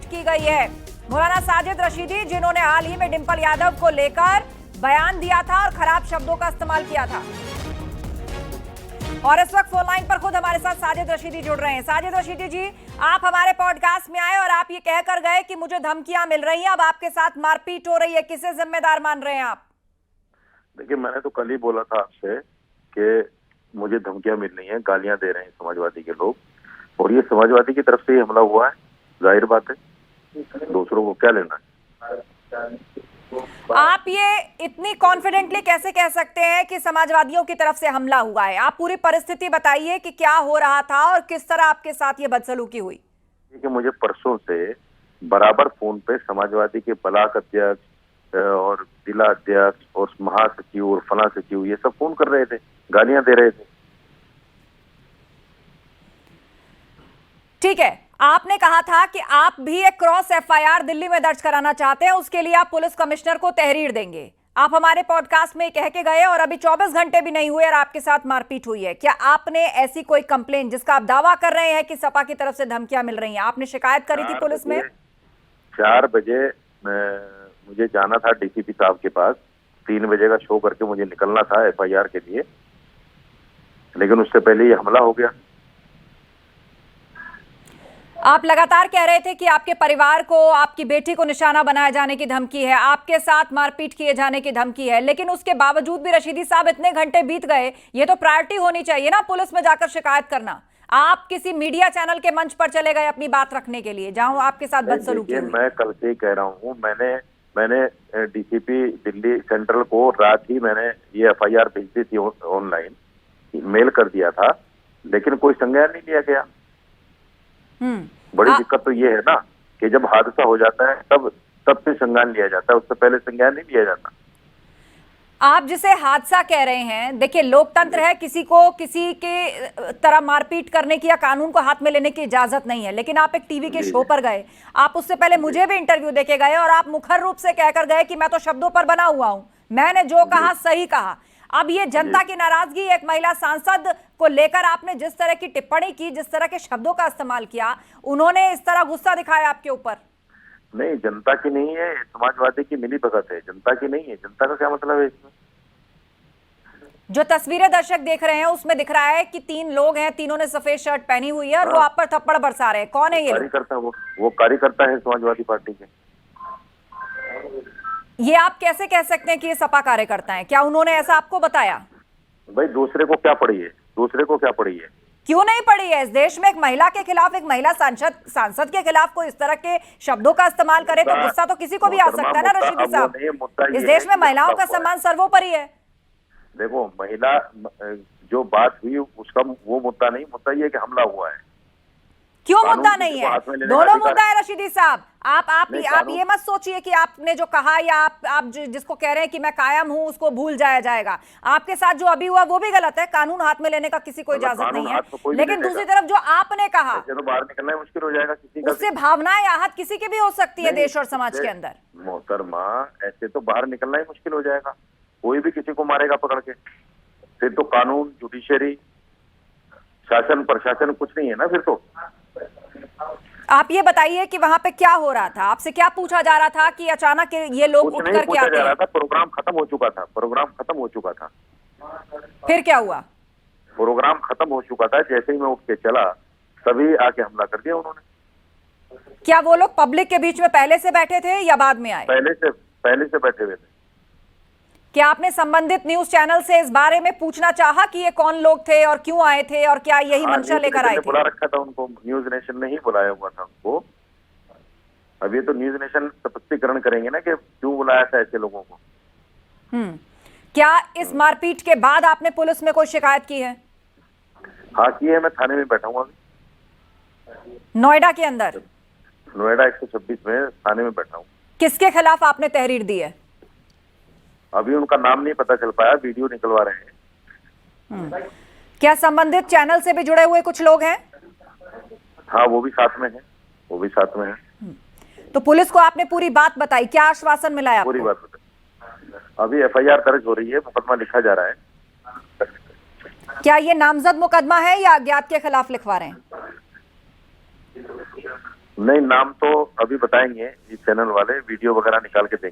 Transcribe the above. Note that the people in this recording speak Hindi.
मारपीट की गई है। मौलाना साजिद रशीदी, जिन्होंने हाल ही में डिंपल यादव को लेकर बयान दिया था और खराब शब्दों का इस्तेमाल किया था। और इस वक्त फोन लाइन पर खुद हमारे साथ साजिद रशीदी जुड़ रहे हैं। साजिद रशीदी जी, आप हमारे पॉडकास्ट में आए और आप ये कहकर गए कि मुझे धमकियां मिल रही हैं, अब आपके साथ मारपीट हो रही है, किसे जिम्मेदार मान रहे हैं आप? देखिए, मैंने तो कल ही बोला था आपसे कि मुझे धमकियां मिल रही हैं, गालियां दे रहे हैं समाजवादी के लोग, और ये समाजवादी की तरफ से ही हमला हुआ है। जाहिर बात है, दूसरों को क्या लेना है। आप ये इतनी कॉन्फिडेंटली कैसे कह सकते हैं कि समाजवादियों की तरफ से हमला हुआ है? आप पूरी परिस्थिति बताइए कि क्या हो रहा था और किस तरह आपके साथ ये बदसलूकी हुई। देखिए, मुझे परसों से बराबर फोन पे समाजवादी के ब्लॉक अध्यक्ष और जिला अध्यक्ष और महासचिव और फला सचिव ये सब फोन कर रहे थे, गालियां दे रहे थे। ठीक है, आपने कहा था कि आप भी एक क्रॉस एफआईआर दिल्ली में दर्ज कराना चाहते हैं, उसके लिए आप पुलिस कमिश्नर को तहरीर देंगे। आप हमारे पॉडकास्ट में कह के गए और अभी 24 घंटे भी नहीं हुए और आपके साथ मारपीट हुई है। क्या आपने ऐसी कोई कंप्लेंट, जिसका आप दावा कर रहे हैं कि सपा की तरफ से धमकियां मिल रही हैं, आपने शिकायत करी थी पुलिस में? 4 बजे मुझे जाना था डीसीपी साहब के पास, 3 बजे का शो करके मुझे निकलना था एफआईआर के लिए, लेकिन उससे पहले ये हमला हो गया। आप लगातार कह रहे थे कि आपके परिवार को, आपकी बेटी को निशाना बनाए जाने की धमकी है, आपके साथ मारपीट किए जाने की धमकी है, लेकिन उसके बावजूद भी रशीदी साहब इतने घंटे बीत गए, ये तो प्रायोरिटी होनी चाहिए ना पुलिस में जाकर शिकायत करना। आप किसी मीडिया चैनल के मंच पर चले गए अपनी बात रखने के लिए, जहां आपके साथ बदसलूकी हुई। मैं कल से ही कह रहा हूँ, मैंने डीसीपी दिल्ली सेंट्रल को रात ही मैंने ये एफआईआर भेज दी थी, ऑनलाइन मेल कर दिया था, लेकिन कोई संज्ञान नहीं लिया गया। बड़ी दिक्कत तो ये है ना कि जब हादसा हो जाता है तब से संज्ञान लिया जाता है, उससे पहले संज्ञान नहीं लिया जाता। आप जिसे हादसा कह रहे हैं, देखिए लोकतंत्र है, किसी को किसी के तरह मारपीट करने की या कानून को हाथ में लेने की इजाजत नहीं है, लेकिन आप एक टीवी के शो पर गए, आप उससे पहले मुझे भी इंटरव्यू देके गए और आप मुखर रूप से कहकर गए कि मैं तो शब्दों पर बना हुआ हूं, मैंने जो कहा सही कहा। अब ये जनता की नाराजगी, एक महिला सांसद को लेकर आपने जिस तरह की टिप्पणी की, जिस तरह के शब्दों का इस्तेमाल किया, उन्होंने इस तरह गुस्सा दिखाया आपके ऊपर। नहीं, जनता की नहीं है, समाजवादी की मिलीभगत है, जनता की नहीं है। जनता का क्या मतलब है इसमें? जो तस्वीरें दर्शक देख रहे हैं उसमें दिख रहा है कि 3 लोग हैं, तीनों ने सफेद शर्ट पहनी हुई है और वो आप पर थप्पड़ बरसा रहे हैं। कौन है ये कार्यकर्ता? वो कार्यकर्ता है समाजवादी पार्टी के। ये आप कैसे कह सकते हैं कि ये सपा कार्यकर्ता हैं? क्या उन्होंने ऐसा आपको बताया? भाई, दूसरे को क्या पड़ी है? दूसरे को क्या पड़ी है? क्यों नहीं पड़ी है? इस देश में एक महिला के खिलाफ, एक महिला सांसद के खिलाफ कोई इस तरह के शब्दों का इस्तेमाल करे तो गुस्सा तो किसी को भी आ सकता है ना रशीदी साहब। इस देश में महिलाओं का सम्मान सर्वोपरि है। देखो, महिला जो बात हुई उसका वो मुद्दा नहीं, मुद्दा ये कि हमला हुआ है। क्यों मुद्दा नहीं है? दोनों मुद्दा है रशीदी साहब। आप ये मत सोचिए कि आपने जो कहा या आप जिसको कह रहे हैं कि मैं कायम हूं उसको भूल जाया जाएगा। आपके साथ जो अभी हुआ वो भी गलत है, कानून हाथ में लेने का किसी को इजाजत नहीं है, लेकिन दूसरी तरफ जो आपने कहा, तो बाहर निकलना मुश्किल हो जाएगा किसी का। उससे भावनाएं आहत किसी की भी हो सकती है देश और समाज के अंदर। मोहतरमा, ऐसे तो बाहर निकलना ही मुश्किल हो जाएगा, कोई भी किसी को मारेगा पकड़ के। फिर तो कानून, जुडिशरी, शासन प्रशासन कुछ नहीं है ना फिर तो। आप ये बताइए कि वहां पे क्या हो रहा था, आपसे क्या पूछा जा रहा था कि अचानक ये लोग उठ करके आते हैं? प्रोग्राम खत्म हो चुका था, प्रोग्राम खत्म हो चुका था। फिर क्या हुआ? प्रोग्राम खत्म हो चुका था, जैसे ही मैं उठ के चला तभी आके हमला कर दिया उन्होंने। क्या वो लोग पब्लिक के बीच में पहले से बैठे थे या बाद में आए? पहले से बैठे हुए थे। क्या आपने संबंधित न्यूज चैनल से इस बारे में पूछना चाहा कि ये कौन लोग थे और क्यों आए थे और क्या यही मंशा लेकर आए थे? बुला रखा था उनको, न्यूज नेशन ने ही बुलाया हुआ था उनको। अभी तो न्यूज नेशन स्पष्टीकरण करेंगे ना कि क्यों बुलाया था ऐसे लोगों को। क्या इस मारपीट के बाद आपने पुलिस में कोई शिकायत की है? हाँ, की है, मैं थाने में बैठा हूँ अभी। नोएडा के अंदर? नोएडा 126 में थाने में बैठा हूँ। किसके खिलाफ आपने तहरीर दी है? अभी उनका नाम नहीं पता चल पाया, वीडियो निकलवा रहे हैं। क्या संबंधित चैनल से भी जुड़े हुए कुछ लोग हैं? हाँ, वो भी साथ में है, तो पुलिस को आपने पूरी बात बताई, क्या आश्वासन मिला आपको? पूरी बात बताई। अभी एफआईआर दर्ज हो रही है, मुकदमा लिखा जा रहा है। क्या ये नामजद मुकदमा है या अज्ञात के खिलाफ लिखवा रहे हैं? नहीं, नाम तो अभी बताएंगे, ये चैनल वाले वीडियो वगैरह निकाल के देंगे।